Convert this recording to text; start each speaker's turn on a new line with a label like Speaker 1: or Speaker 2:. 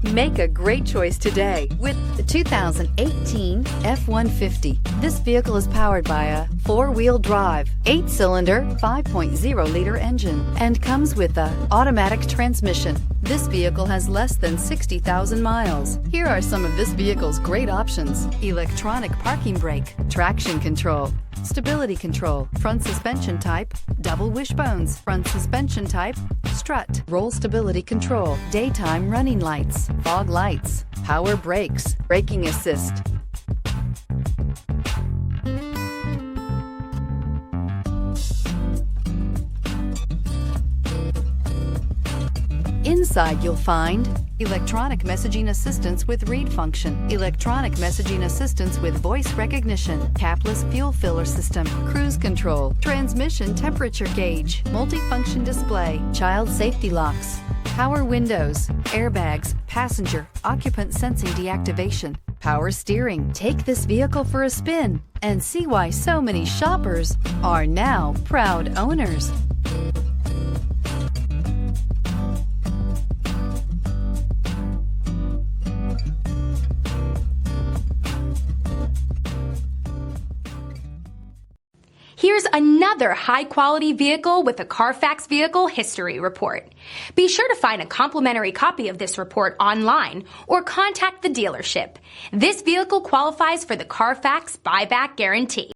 Speaker 1: Make a great choice today with the 2018 F-150. This vehicle is powered by a 4-wheel drive, 8-cylinder, 5.0-liter engine and comes with an automatic transmission. This vehicle has less than 60,000 miles. Here are some of this vehicle's great options: electronic parking brake, traction control, stability control, front suspension type, double wishbones, front suspension type, strut, roll stability control, daytime running lights, fog lights, power brakes, braking assist. Inside you'll find electronic messaging assistance with read function, electronic messaging assistance with voice recognition, capless fuel filler system, cruise control, transmission temperature gauge, multifunction display, child safety locks, power windows, airbags, passenger occupant sensing deactivation, power steering. Take this vehicle for a spin and see why so many shoppers are now proud owners.
Speaker 2: Here's another high-quality vehicle with a Carfax Vehicle History Report. Be sure to find a complimentary copy of this report online or contact the dealership. This vehicle qualifies for the Carfax Buyback Guarantee.